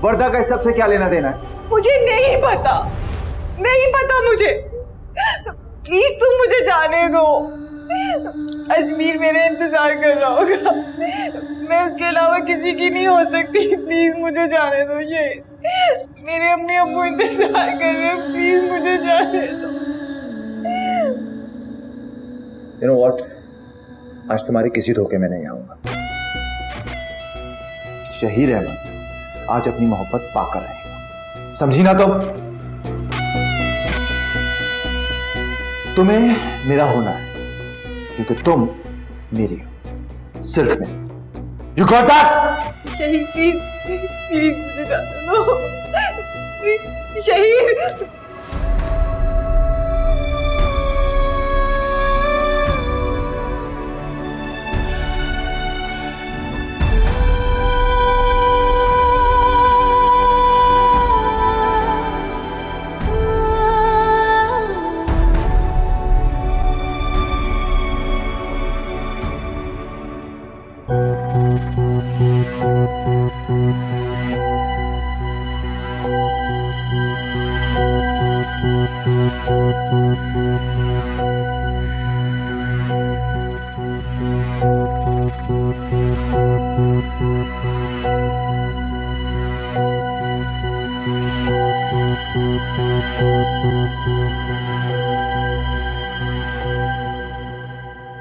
वर्दा का इस सब से क्या लेना देना है? मुझे नहीं पता, नहीं पता मुझे। प्लीज तुम मुझे जाने दो। अजमीर मेरे इंतजार कर रहा होगा, मैं उसके अलावा किसी की नहीं हो सकती। प्लीज मुझे जाने दो। ये मेरे अम्मी अब्बू इंतजार कर रहे हैं, प्लीज मुझे जाने दो। You know what? आज तुम्हारे किसी धोखे में नहीं आऊंगा। शहीर अहमद आज अपनी मोहब्बत पाकर रहेगा, समझी ना तुम? तुम्हें मेरा होना है क्योंकि तुम मेरी हो, सिर्फ मैं। You got that? Shaheer please please मुझे जाने दो। शहीर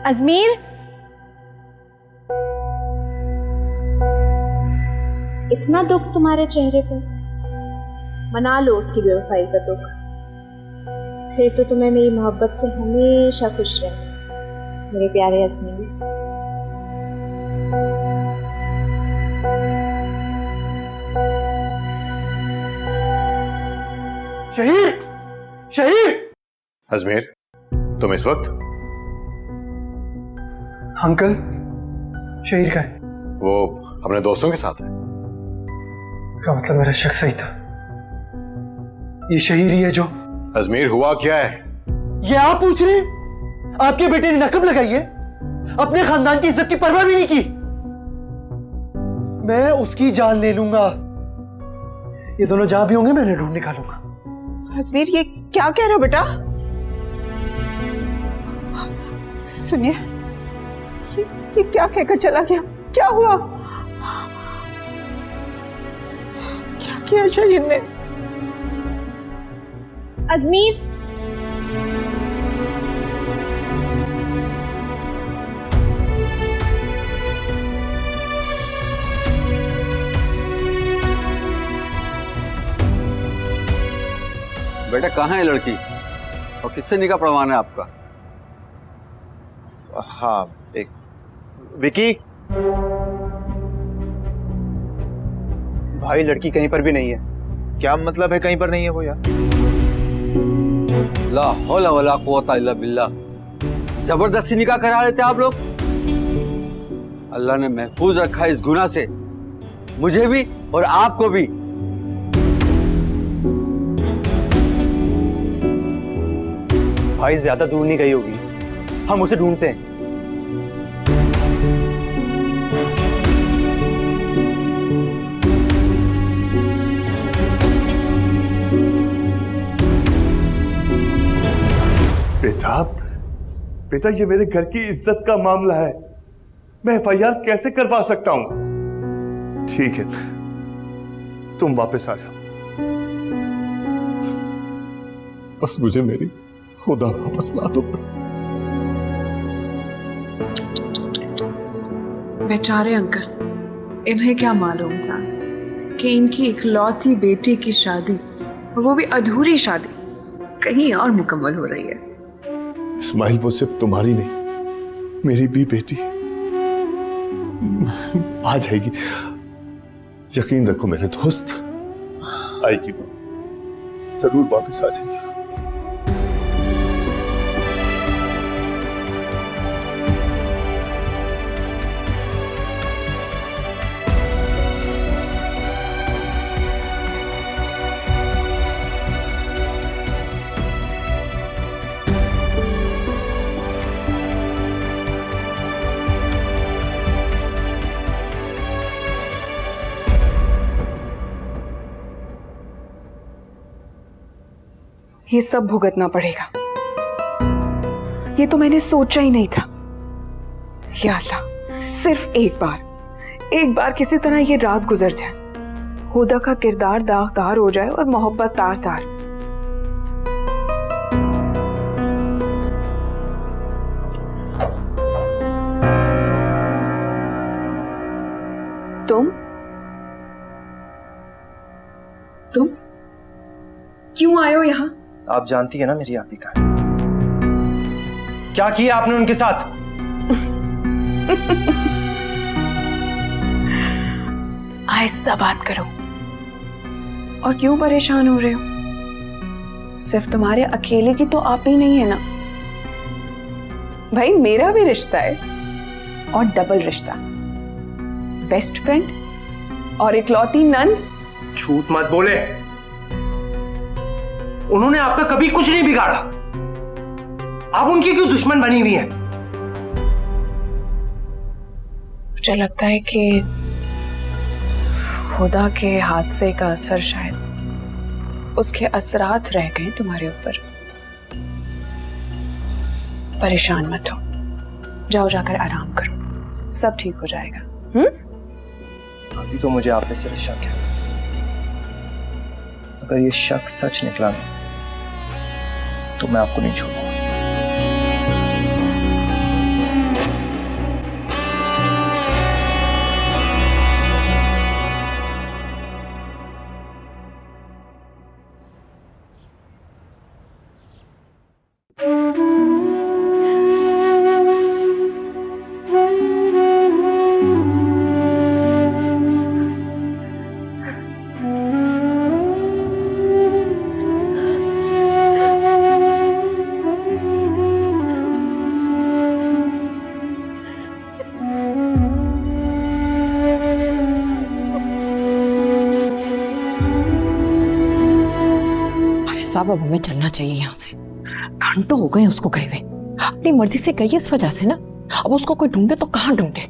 अजमीर, इतना दुख तुम्हारे चेहरे पे, मना लो उसकी बेवफाई का दुख, फिर तो तुम्हें मेरी मोहब्बत से हमेशा खुश रहना मेरे प्यारे अजमीर। शहीर, शहीर! अजमेर, तुम इस वक्त? अंकल, शहीर का है। वो अपने दोस्तों के साथ है। इसका मतलब मेरा शक सही था, ये शहीर ही है जो। अजमेर, हुआ क्या है? ये आप पूछ रहे हैं? आपके बेटे ने नकब लगाई है, अपने खानदान की इज्जत की परवाह भी नहीं की। मैं उसकी जान ले लूंगा, ये दोनों जहां भी होंगे मैं उन्हें ढूंढ निकालूंगा। अजमीर ये क्या कह रहे हो बेटा? सुनिए, ये क्या कहकर चला गया? क्या हुआ? क्या किया शहीर ने? अजमीर, बेटा कहाँ है लड़की और किससे निकाह पढ़वाना है आपका? हाँ, एक विकी। भाई लड़की कहीं पर भी नहीं है। क्या मतलब है कहीं पर नहीं है वो यार? ला हौला वला कुव्वता इल्ला बिल्लाह। जबरदस्ती निकाह करा रहे थे आप लोग। अल्लाह ने महफूज रखा इस गुनाह से, मुझे भी और आपको भी। भाई ज्यादा दूर नहीं गई होगी, हम उसे ढूंढते हैं। बेटा ये मेरे घर की इज्जत का मामला है, मैं एफआईआर कैसे करवा सकता हूं? ठीक है, तुम वापस आ जाओ। बस मुझे मेरी खुदा वापस ला दो बस। बेचारे अंकल, इन्हें क्या मालूम था कि इनकी इकलौती बेटी की शादी, और वो भी अधूरी शादी, कहीं और मुकम्मल हो रही है। इस्माइल वो सिर्फ तुम्हारी नहीं, मेरी भी बेटी आ जाएगी, यकीन रखो मेरे दोस्त, आएगी वो, जरूर वापस आ जाएगी। ये सब भुगतना पड़ेगा। ये तो मैंने सोचा ही नहीं था। या अल्लाह, सिर्फ एक बार किसी तरह ये रात गुजर जाए, हुदा का किरदार दागदार हो जाए और मोहब्बत तार तार। तुम क्यों आए हो यहाँ? आप जानती है ना मेरी आप ही का क्या किया आपने उनके साथ? आहिस्ता बात करो। और क्यों परेशान हो रहे हो? सिर्फ तुम्हारे अकेले की तो आप ही नहीं है ना भाई, मेरा भी रिश्ता है और डबल रिश्ता, बेस्ट फ्रेंड और इकलौती नंद। झूठ मत बोले, उन्होंने आपका कभी कुछ नहीं बिगाड़ा। आप उनकी क्यों दुश्मन बनी हुई हैं? मुझे लगता है कि खुदा के हादसे का असर शायद उसके असरात रह गए तुम्हारे ऊपर। परेशान मत हो, जाओ जाकर आराम करो, सब ठीक हो जाएगा। अभी तो मुझे आप पे सिर्फ शक है। अगर ये शक सच निकला ना तो मैं आपको नहीं छोड़ूंगा। साहब अब हमें चलना चाहिए यहाँ से। घंटों हो गए उसको गए हुए, अपनी मर्जी से गई है इस वजह से ना। अब उसको कोई ढूंढे तो कहाँ ढूंढे,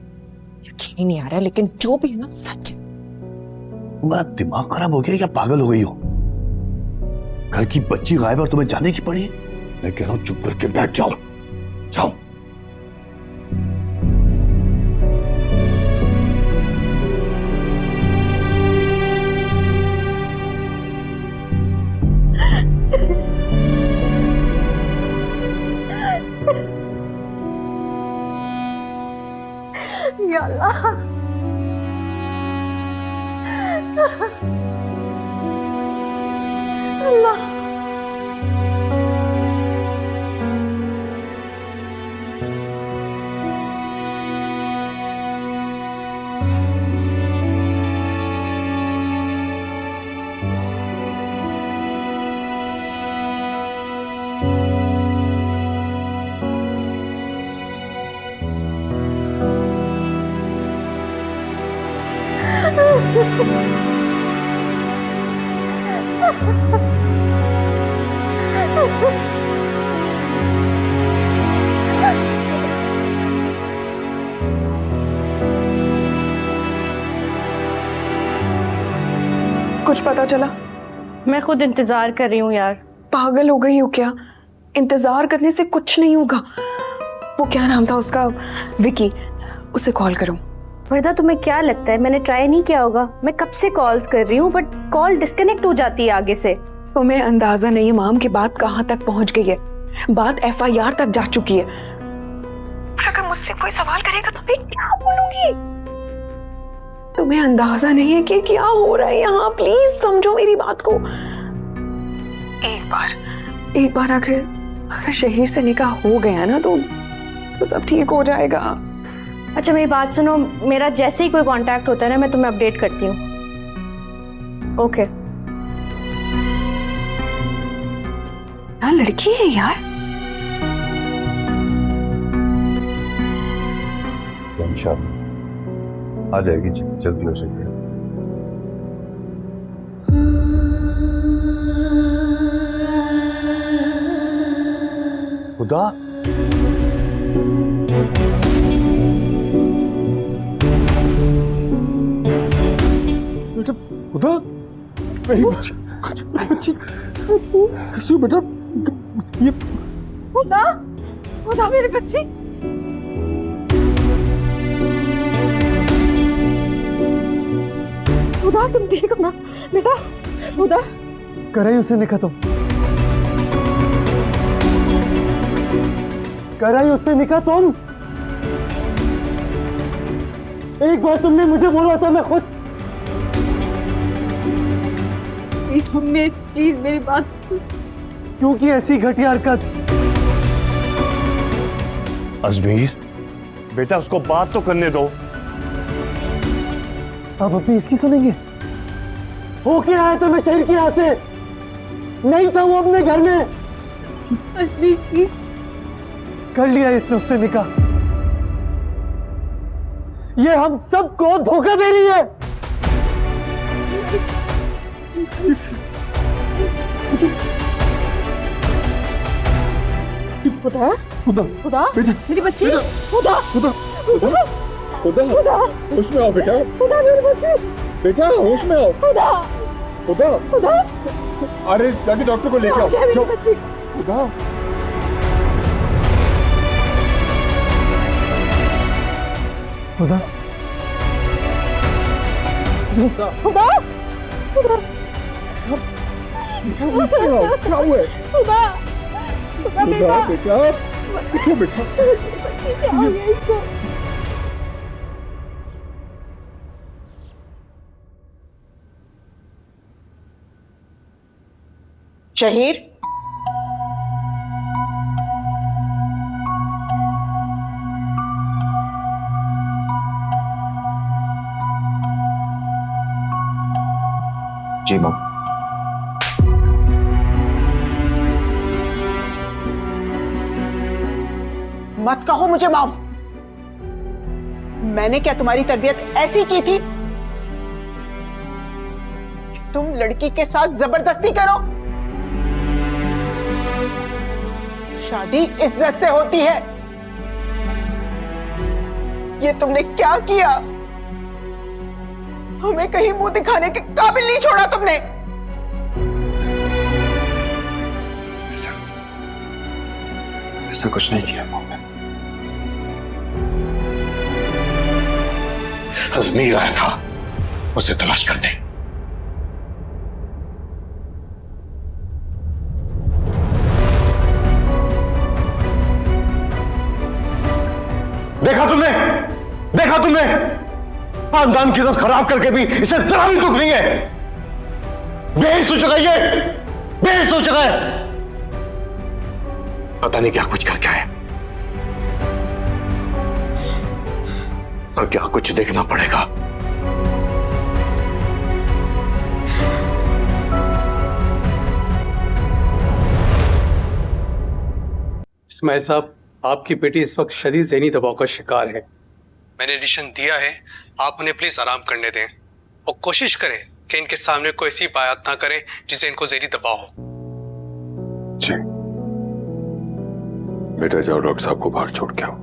यकीन ही नहीं आ रहा। लेकिन जो भी है ना सच है। तुम्हारा दिमाग खराब हो गया या पागल हो गई हो? घर की बच्ची गायब और तुम्हें जाने की पड़ी। मैं कह रहा हूं चुप करके बैठ जाओ, जाओ। या अल्लाह, अल्लाह। कुछ पता चला? मैं खुद इंतजार कर रही हूँ यार। पागल हो गई हो क्या? इंतजार करने से कुछ नहीं होगा। वो क्या नाम था उसका, विकी, उसे कॉल करूं? वर्दा तुम्हें क्या लगता है मैंने ट्राई नहीं किया होगा? मैं कब से कॉल्स कर रही हूँ बट कॉल डिस्कनेक्ट हो जाती है आगे से। तुम्हें अंदाजा नहीं है माम की बात कहाँ तक पहुंच गई है। बात FIR तक जा चुकी है। और अगर मुझसे कोई सवाल करेगा तो मैं क्या बोलूंगी? तुम्हें अंदाजा नहीं है कि क्या हो रहा है यहाँ। प्लीज समझो मेरी बात को। एक बार अगर शहीर से निकाह हो गया ना तो सब ठीक हो जाएगा। अच्छा मेरी बात सुनो, मेरा जैसे ही कोई कांटेक्ट होता है ना मैं तुम्हें अपडेट करती हूँ। ओके। क्या लड़की है यार। आ जाएगी जल्दी हो सके। खुदा, खुदा, मेरी बच्ची, कैसी हो बेटा? खुदा खुदा मेरे बच्चे। खुदा तुम ठीक हो ना बेटा? खुदा कराई उससे निकाह तुम, कराई उससे निकाह तुम। एक बार तुमने मुझे बोला था, मैं खुद। प्लीज मम्मी, प्लीज मेरी बात सुनो। क्यों की ऐसी घटिया हरकत? अजमीर बेटा उसको बात तो करने दो। आप अपनी इसकी सुनेंगे? हो के आया था मैं शहर की राह से, नहीं था वो अपने घर में। अजमीर प्लीज। कर लिया इसने उससे निकाह। ये हम सबको धोखा दे रही है। खुदा खुदा खुदा बेटा, मेरी बच्ची। खुदा खुदा खुदा खुदा खुदा होश में आओ बेटा, खुदा मेरी बच्ची। बेटा होश में आओ। खुदा खुदा खुदा अरे जाके डॉक्टर को लेके आओ। क्या मेरी बच्ची? खुदा खुदा खुदा खुदा खुदा क्या हुआ है? खुदा खुदा बेटा बेटा देखो बेटा, बच्ची क्या हो गया इसको? शहीर जी मां। मत कहो मुझे मॉम। मैंने क्या तुम्हारी तरबियत ऐसी की थी कि तुम लड़की के साथ जबरदस्ती करो? शादी इज्जत से होती है। ये तुमने क्या किया? हमें कहीं मुंह दिखाने के काबिल नहीं छोड़ा तुमने। ऐसा कुछ नहीं किया मम्मी। अजमीर आया था उसे तलाश करने। देखा तुमने, देखा तुमने, खानदान की इज्जत खराब करके भी इसे जरा भी दुख नहीं है। बेहिस हो चुका है ये, बेहिस हो चुका है। पता नहीं क्या कुछ करके आए, और क्या कुछ देखना पड़ेगा। इस्माइल साहब, आपकी बेटी इस वक्त शदीद ज़हनी दबाव का शिकार है। मैंने एडिशन दिया है, आप उन्हें प्लीज आराम करने दें और कोशिश करें कि इनके सामने कोई ऐसी बात ना करें जिससे इनको ज़हनी दबाव हो। जी बेटा, जाओ डॉक्टर साहब को बाहर छोड़ के आओ।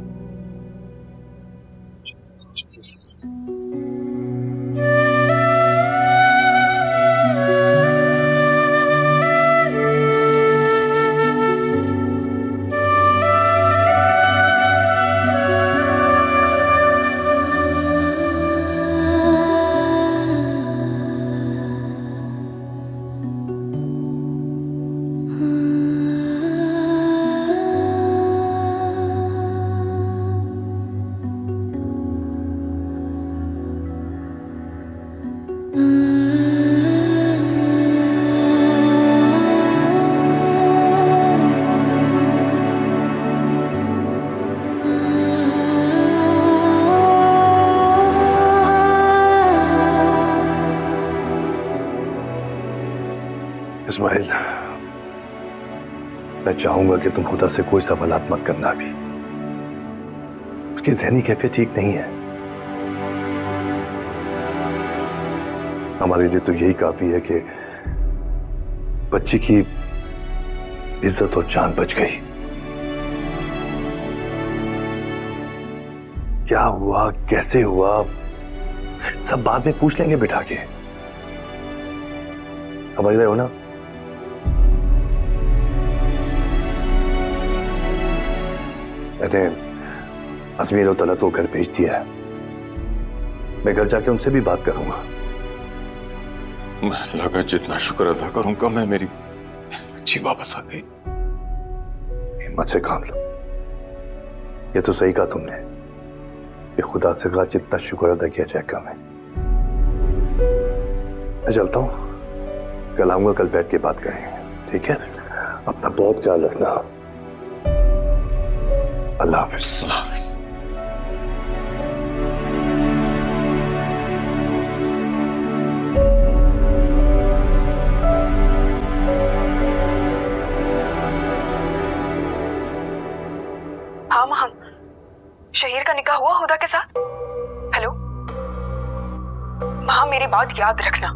इस्माइल, मैं चाहूंगा कि तुम खुदा से कोई सवालात मत करना। भी उसकी ज़हनी कैफियत ठीक नहीं है। हमारे लिए तो यही काफी है कि बच्ची की इज्जत और जान बच गई। क्या हुआ, कैसे हुआ, सब बाद में पूछ लेंगे बिठा के। समझ रहे हो ना? मैंने अजमीर और तलत को घर भेज दिया है। मैं घर जाके उनसे भी बात करूंगा। मैं अल्लाह का जितना शुक्र अदा करूंगा मैं मेरी बच्ची वापस आ गई। हिम्मत से काम लो। ये तो सही कहा तुमने, ये खुदा से कहा जितना शुक्र अदा किया जाए कम है। मैं चलता हूं, कल आऊंगा, कल बैठ के बात करेंगे, ठीक है? अपना बहुत ख्याल रखना। अल्लाह हाफिज। अल्लाह हाफिज। हाँ मां, शहीर का निकाह हुआ हुदा के साथ? हेलो मां, मेरी बात याद रखना,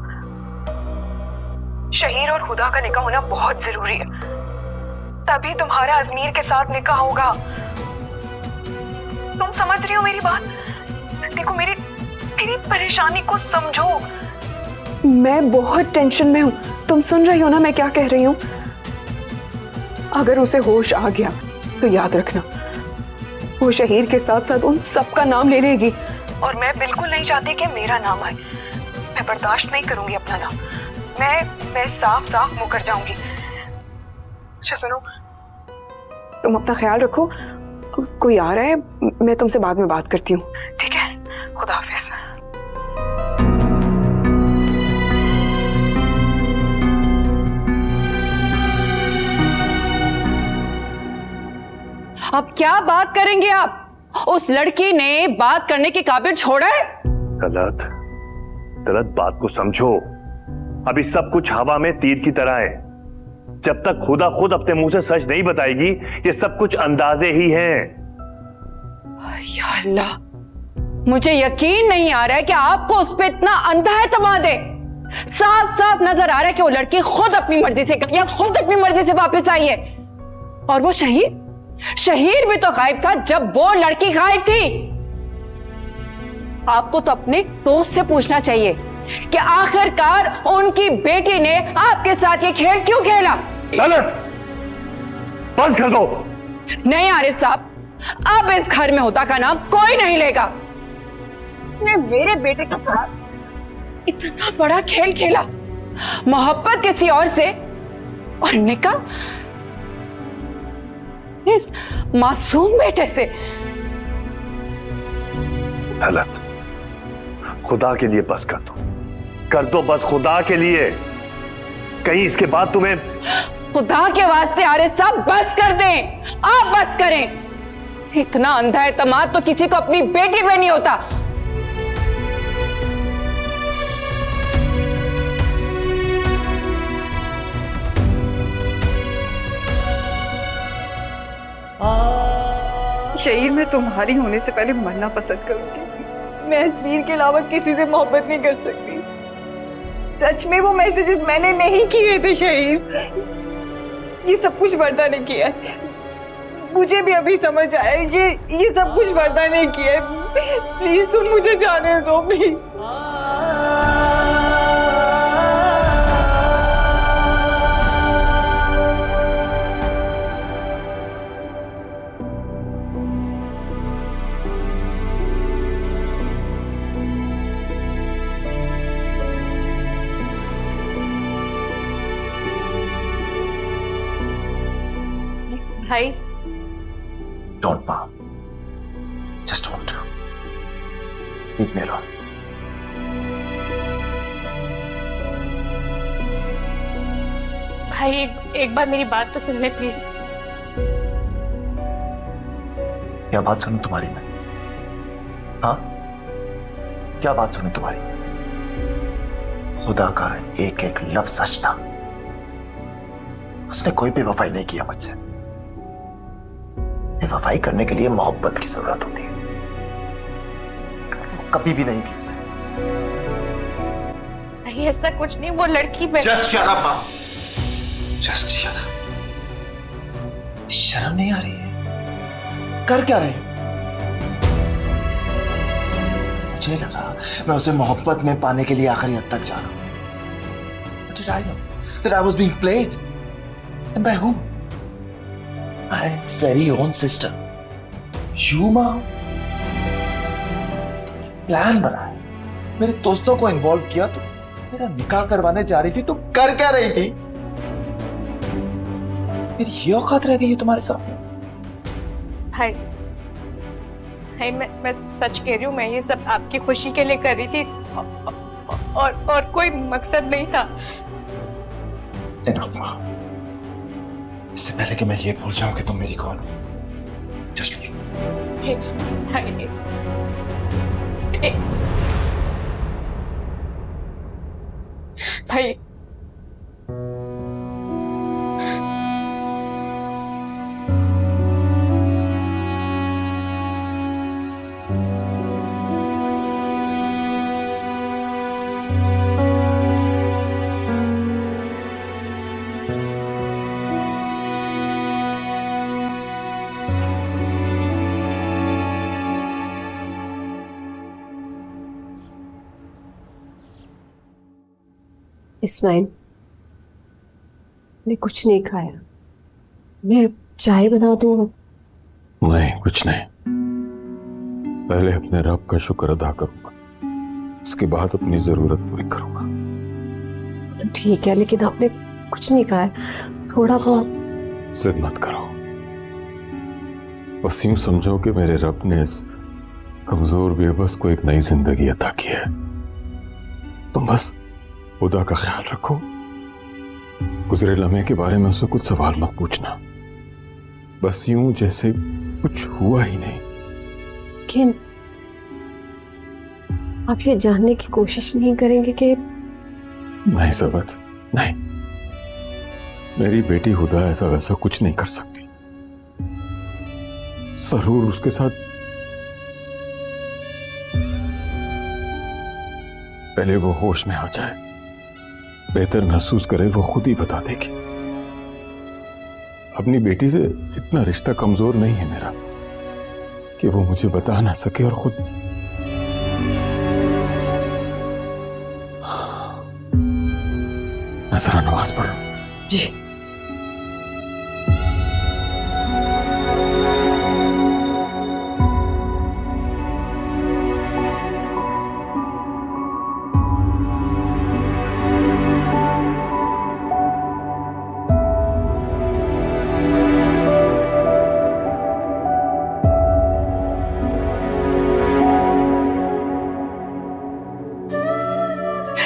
शहीर और हुदा का निकाह होना बहुत जरूरी है, तभी तुम्हारा अजमीर के साथ निकाह होगा। तुम समझ रही हो मेरी बात? देखो मेरी परेशानी को समझो। मैं बहुत टेंशन में हूं, तुम सुन रही हो ना मैं क्या कह रही हूं? अगर उसे होश आ गया तो याद रखना वो शहीर के साथ साथ उन सबका नाम ले लेगी, और मैं बिल्कुल नहीं चाहती कि मेरा नाम आए। मैं बर्दाश्त नहीं करूंगी अपना नाम। मैं साफ साफ मुकर जाऊंगी। अच्छा सुनो, तुम अपना ख्याल रखो, कोई आ रहा है, मैं तुमसे बाद में बात करती हूँ, ठीक है? खुदा हाफिज। अब क्या बात करेंगे आप? उस लड़की ने बात करने के काबिल छोड़ा है? तलत, बात को समझो। अभी सब कुछ हवा में तीर की तरह है। जब तक खुदा खुद अपने मुंह से सच नहीं बताएगी, ये सब कुछ अंदाजे ही हैं। या अल्लाह, मुझे यकीन नहीं आ रहा है कि आपको उस पर इतना अंधा एतमाद है। साफ साफ नजर आ रहा है कि वो लड़की खुद अपनी मर्जी से या खुद अपनी मर्जी से वापस आई है। और वो शहीर भी तो गायब था जब वो लड़की गायब थी। आपको तो अपने दोस्त से पूछना चाहिए कि आखिरकार उनकी बेटी ने आपके साथ ये खेल क्यों खेला। गलत, बस कर दो। नहीं आरिफ साहब, अब इस घर में हुदा का नाम कोई नहीं लेगा। उसने मेरे बेटे के साथ इतना बड़ा खेल खेला, मोहब्बत किसी और से, और निकाह इस मासूम बेटे से। गलत, खुदा के लिए बस कर दो बस, खुदा के लिए। कहीं इसके बाद तुम्हें खुदा के वास्ते आरिफ साहब बस कर दें, आप बस करें। इतना अंधा एतमाद तो किसी को अपनी बेटी पे नहीं होता। शहीर, मैं तुम्हारी होने से पहले मरना पसंद करूंगी। मैं अजमीर के अलावा किसी से मोहब्बत नहीं कर सकती। सच में वो मैसेजेस मैंने नहीं किए थे शहीर। ये सब कुछ वर्दा ने किया है। मुझे भी अभी समझ आया ये सब कुछ वर्दा ने किया है। प्लीज तुम मुझे जाने दो, प्लीज। भाई, Don't, Mom. Just don't. Leave me alone. भाई एक बार मेरी बात तो सुन ले प्लीज। क्या बात सुनूं तुम्हारी मैं? हाँ, क्या बात सुनूं तुम्हारी? खुदा का एक एक लफ्ज सच था। उसने कोई बेवफाई नहीं किया मुझसे। बेवफाई करने के लिए मोहब्बत की जरूरत होती है, वो कभी भी नहीं थी उसे। नहीं ऐसा कुछ नहीं, वो लड़की में। Just shut up, Mom. Just shut up. शर्म नहीं आ रही है? कर क्या रहे हो? मुझे लगा मैं उसे मोहब्बत में पाने के लिए आखिरी हद तक जा रहा हूं। But did I know that I was being played? And by who? My very own sister. Yuma plan बनाया, मेरे दोस्तों को इन्वॉल्व किया, तो मेरा निकाह करवाने जा रही थी, तुम कर क्या रही थी? मेरी ये औकात रह गई है तुम्हारे साथ? भाई भाई मैं सच कह रही हूँ, मैं ये सब आपकी खुशी के लिए कर रही थी और कोई मकसद नहीं था। Enough. इससे पहले कि मैं ये भूल जाऊं कि तुम मेरी कौन हो, जस्ट लीव। भाई इस्माइल, मैं कुछ नहीं खाया, मैं चाय बना दूँ? नहीं, कुछ नहीं। पहले अपने रब का शुक्र अदा करूंगा, उसके बाद अपनी जरूरत पूरी करूंगा। ठीक है, लेकिन आपने कुछ नहीं खाया, थोड़ा बहुत। जिद मत करो, बस यूं समझो कि मेरे रब ने इस कमजोर बेबस को एक नई जिंदगी अता की है। तुम बस खुदा का ख्याल रखो, गुजरे लम्हे के बारे में उससे कुछ सवाल मत पूछना, बस यूं जैसे कुछ हुआ ही नहीं। लेकिन आप ये जानने की कोशिश नहीं करेंगे कि? नहीं सबत, नहीं, मेरी बेटी हुदा ऐसा वैसा कुछ नहीं कर सकती। जरूर उसके साथ पहले वो होश में आ जाए, बेहतर महसूस करे, वो खुद ही बता देगी। अपनी बेटी से इतना रिश्ता कमजोर नहीं है मेरा कि वो मुझे बता ना सके और खुद। मैं जरा नमाज पढ़ूं। जी।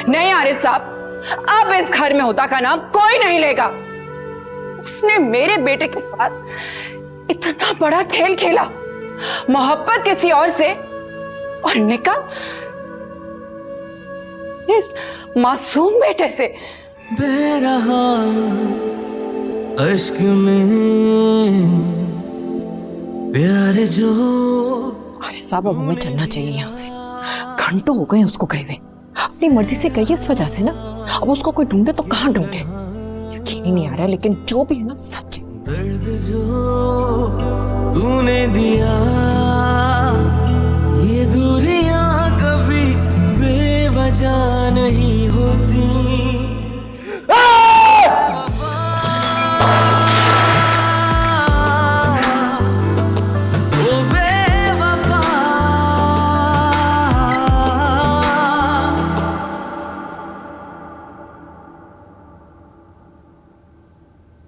नहीं आरिफ साहब, अब इस घर में हुदा का नाम कोई नहीं लेगा। उसने मेरे बेटे के साथ इतना बड़ा खेल खेला, मोहब्बत किसी और से, और निकाह इस मासूम बेटे से। बह रहा अश्क में प्यार जो। अरे साहब, अब हमें चलना चाहिए यहाँ से, घंटों हो गए उसको गए हुए। अपनी मर्जी से गई है इस वजह से ना, अब उसको कोई ढूंढे तो कहाँ ढूंढे, यकीन ही नहीं आ रहा है, लेकिन जो भी है ना सच है। दर्द जो तूने दिया, ये दूरियां कभी बेवजह नहीं होती।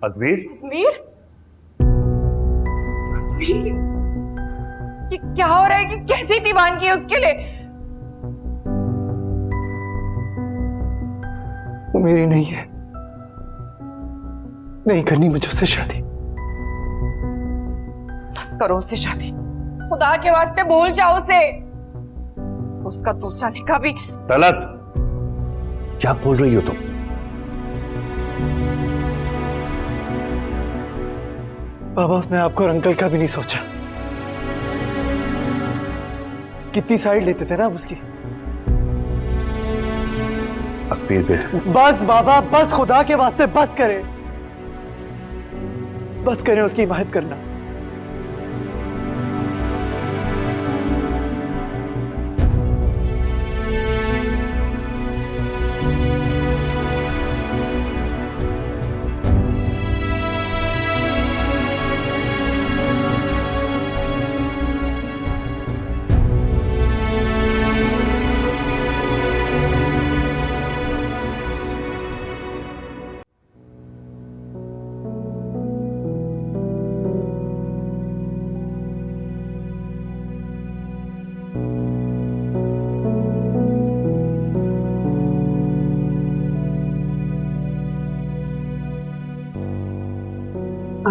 अजमीर, अजमीर, अजमीर, ये क्या हो रहा है कि कैसी दीवानगी है उसके लिए? वो मेरी नहीं है, नहीं करनी मुझे उससे शादी। मत करो उससे शादी, खुदा के वास्ते भूल जाओ उसे। उसका दूसरा निकाह भी। तलत, क्या बोल रही हो तुम? बाबा, उसने आपको और अंकल का भी नहीं सोचा। कितनी साइड लेते थे ना आप उसकी। बस बाबा, बस, खुदा के वास्ते बस करें, बस करें उसकी हिमायत करना।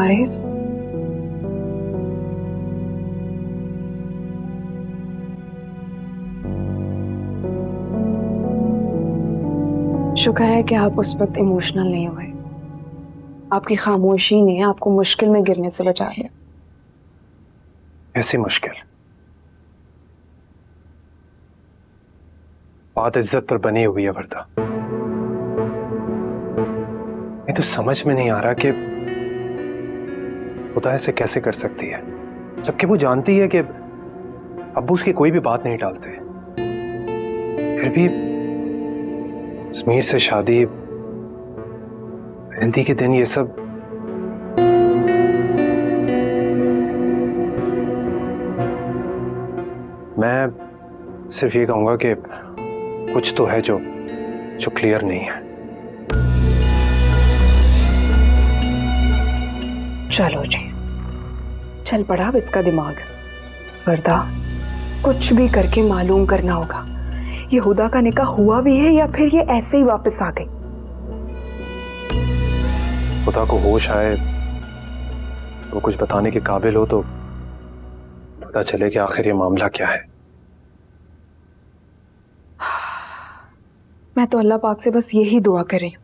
वारिस, शुक्र है कि आप उस वक्त इमोशनल नहीं हुए। आपकी खामोशी ने आपको मुश्किल में गिरने से बचा लिया। ऐसी मुश्किल बात इज्जत पर बनी हुई है वर्दा। मैं तो समझ में नहीं आ रहा कि खुदा ऐसे कैसे कर सकती है, जबकि वो जानती है कि अब्बू उसकी कोई भी बात नहीं टालते। फिर भी ज़मीर से शादी, मेहंदी के दिन ये सब। मैं सिर्फ ये कहूंगा कि कुछ तो है जो क्लियर नहीं है। चलो जी, चल पड़ा अब इसका दिमाग। वर्दा, कुछ भी करके मालूम करना होगा ये हुदा का निकाह हुआ भी है या फिर ये ऐसे ही वापस आ गई। खुदा को होश आए, वो कुछ बताने के काबिल हो तो पता चले कि आखिर ये मामला क्या है। मैं तो अल्लाह पाक से बस यही दुआ कर रही हूँ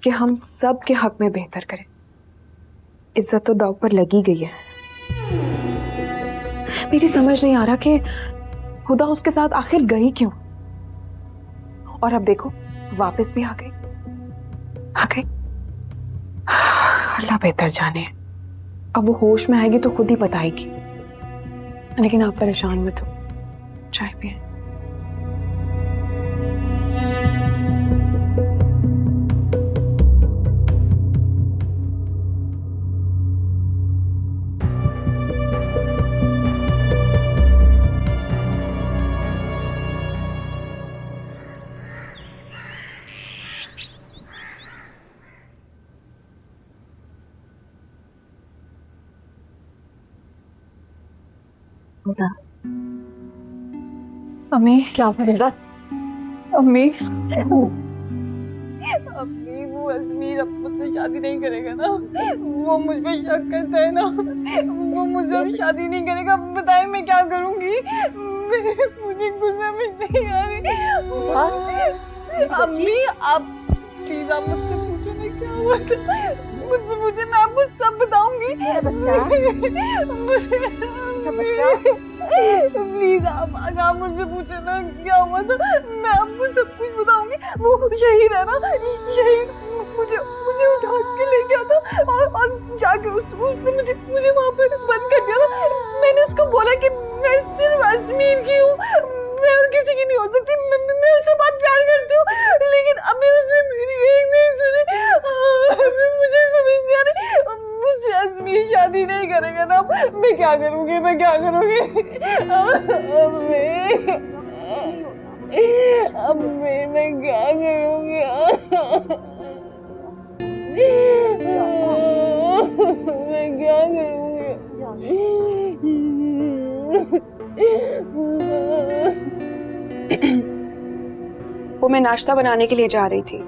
कि हम सब के हक में बेहतर करें। इज्जत तो दाव पर लगी गई है। मेरी समझ नहीं आ रहा कि खुदा उसके साथ आखिर गई क्यों। और अब देखो वापस भी आ गई। अल्लाह बेहतर जाने। अब वो होश में आएगी तो खुद ही बताएगी। लेकिन आप परेशान मत हो, चाय पिए। अम्मी क्या करेगा? अम्मी अम्मी, वो अजमीर अब मुझसे शादी नहीं करेगा ना? वो मुझ पे शक करता है ना? वो मुझसे अब शादी नहीं करेगा। बताए मैं क्या करूंगी? मुझे कुछ समझ नहीं आ रही। अम्मी आप प्लीज आप मुझसे पूछो ना क्या हुआ था। मुझसे पूछे, मैं आपको सब बताऊंगी। प्लीज आप मुझसे पूछे ना क्या हुआ था, मैं आपको सब कुछ बताऊंगी। वो शहीद है ना, शहीद मुझे उठा के ले गया था और जाके उसने मुझे वहां पर बंद कर दिया था। मैंने उसको बोला कि मैं सिर्फ अजमीर की हूँ, मैं और किसी की नहीं हो सकती। मैं उससे बहुत प्यार करती हूँ, लेकिन अभी उसने मेरी एक नहीं सुनी। मुझे समझ नहीं आ रही, मुझसे अजमीर शादी नहीं करेगा ना? मैं क्या करूँगी? मैं क्या करूँगी? अम्मी मैं क्या करूँगी? मैं क्या करूँगी? वो मैं नाश्ता बनाने के लिए जा रही थी।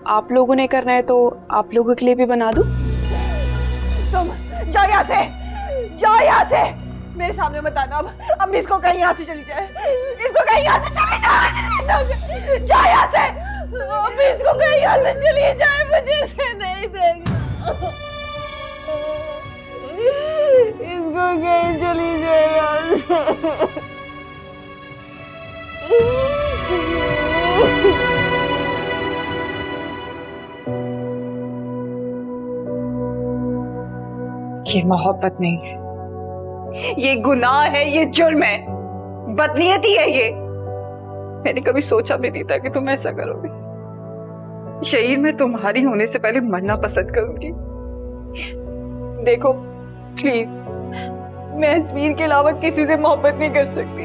आप लोगों ने करना है तो आप लोगों के लिए भी बना दूं? तुम जाओ यहाँ से, जाओ यहाँ से, मेरे सामने मत आना। अब अम्मी इसको कहीं यहाँ से चली जाए, इसको कहीं यहाँ से चली जाए। जाओ यहाँ से, अम्मी इसको कहीं यहाँ से चली जाए, मुझे इसे नहीं देगा। इसको कहीं चली जाए यहाँ से। ये मोहब्बत नहीं है, ये गुनाह है, ये जुर्म है, बदनीयती है ये। मैंने कभी सोचा भी नहीं था कि तुम ऐसा करोगे। शहीद मैं तुम्हारी होने से पहले मरना पसंद करूंगी। देखो प्लीज, मैं अजमीर के अलावा किसी से मोहब्बत नहीं कर सकती।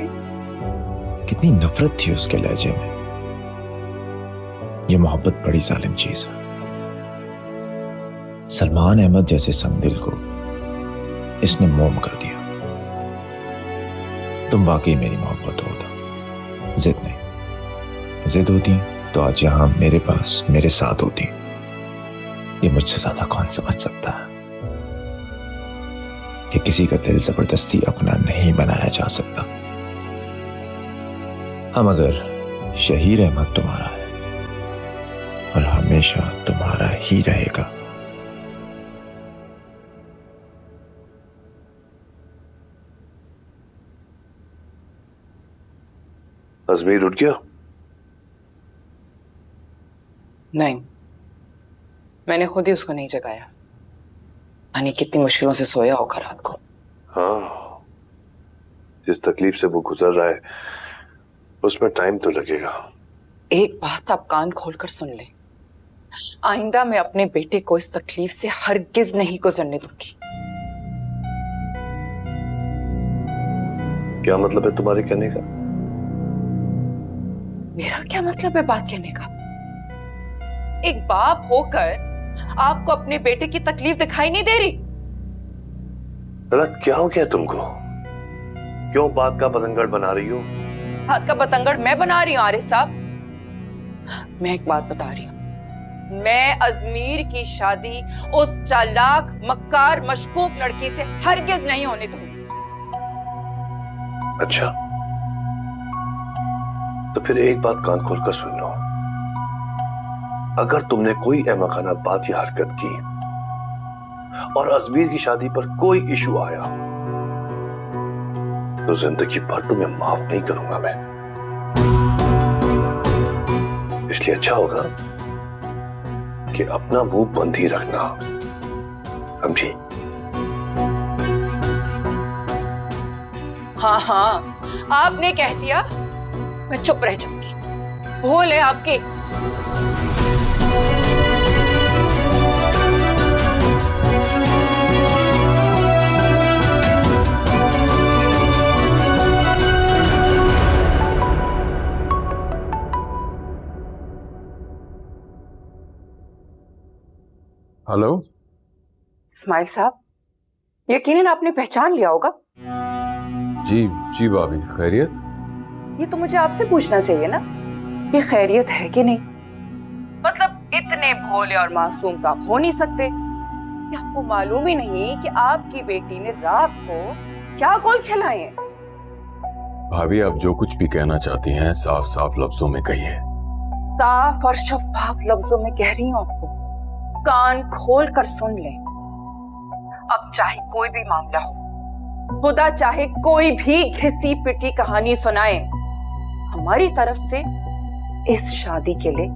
कितनी नफरत थी उसके लहजे में। ये मोहब्बत बड़ी जालिम चीज है। सलमान अहमद जैसे संगदिल को इसने मोम कर दिया। तुम वाकई मेरी मोहब्बत होता, जिद नहीं। जिद होती तो आज यहां मेरे पास मेरे साथ होती। ये मुझसे ज्यादा कौन समझ सकता है? कि किसी का दिल जबरदस्ती अपना नहीं बनाया जा सकता। हम मगर शहीर अहमद तुम्हारा है और हमेशा तुम्हारा ही रहेगा। अजमीर उठ गया? नहीं, मैंने खुद ही उसको नहीं जगाया। यानी कितनी मुश्किलों से सोया होगा रात को। हाँ, जिस तकलीफ से वो गुजर रहा है उसमें टाइम तो लगेगा। एक बात आप कान खोलकर सुन लें, आइंदा मैं अपने बेटे को इस तकलीफ से हरगिज नहीं गुजरने दूंगी। क्या मतलब है तुम्हारे कहने का? मेरा क्या मतलब है बात कहने का? एक बाप होकर आपको अपने बेटे की तकलीफ दिखाई नहीं दे रही? गलत क्या हो गया तुमको? क्यों बात का बतंगड़ बना रही हो? बात का बतंगड़ मैं बना रही हूँ आरिफ साहब? मैं एक बात बता रही हूँ, मैं अजमीर की शादी उस चालाक मक्कार मशकूक लड़की से हरगिज नहीं होने दूंगी। अच्छा, तो फिर एक बात कान खोलकर सुन लो। अगर तुमने कोई अहमकाना बात या हरकत की और अजमीर की शादी पर कोई इशू आया तो जिंदगी भर तुम्हें माफ नहीं करूंगा मैं। इसलिए अच्छा होगा कि अपना मुंह बंद ही रखना, समझी? हाँ हाँ, आपने कह दिया, मैं चुप रह जाऊंगी। भूल है आपकी। हेलो इस्माइल साहब, यकीनन आपने पहचान लिया होगा। जी जी भाभी, खैरियत? ये तो मुझे आपसे पूछना चाहिए ना कि खैरियत है कि नहीं। मतलब इतने भोले और मासूम तो आप हो नहीं सकते कि आपको मालूम ही नहीं कि आपकी बेटी ने रात को क्या गोल खिलाए हैं। भाभी, आप जो कुछ भी कहना चाहती हैं साफ साफ लफ्जों में कहिए। साफ और शफाफ लफ्जों में कह रही हूँ आपको, कान खोल कर सुन लें। अब चाहे कोई भी मामला हो, खुदा चाहे कोई भी घिसी पिटी कहानी सुनाए, हमारी तरफ से इस शादी के लिए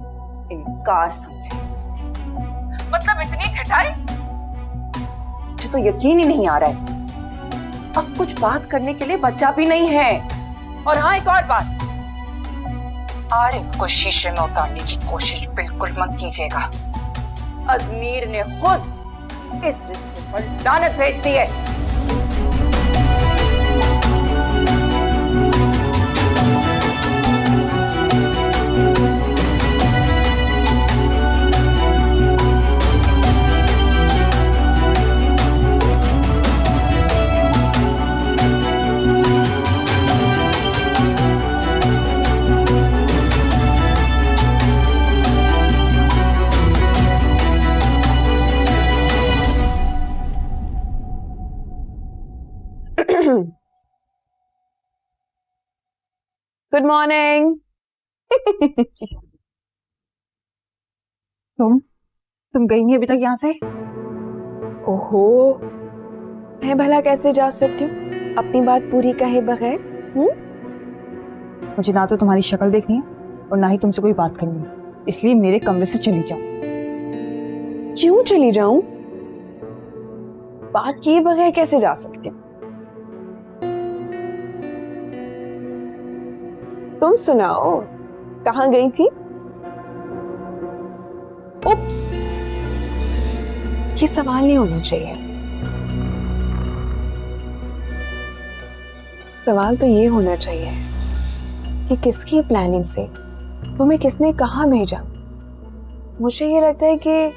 इनकार समझे। मतलब इतनी ठठाई, मुझे तो यकीन ही नहीं आ रहा है। अब कुछ बात करने के लिए बच्चा भी नहीं है। और हाँ, एक और बात, आरिफ को शीशे में उतारने की कोशिश बिल्कुल मत कीजिएगा। अजमीर ने खुद इस रिश्ते पर लानत भेज दी है। Good morning. तुम गई नहीं अभी तक यहाँ से? ओहो, मैं भला कैसे जा सकती हूँ अपनी बात पूरी कहे बगैर? मुझे ना तो तुम्हारी शक्ल देखनी है और ना ही तुमसे कोई बात करनी है, इसलिए मेरे कमरे से चली जाओ। क्यों चली जाऊं? बात किए बगैर कैसे जा सकती हूँ? तुम सुनाओ, कहाँ गई थी? उप्स, ये सवाल नहीं होना चाहिए। सवाल तो ये होना चाहिए कि किसकी प्लानिंग से तुम्हें किसने कहाँ भेजा। मुझे ये लगता है कि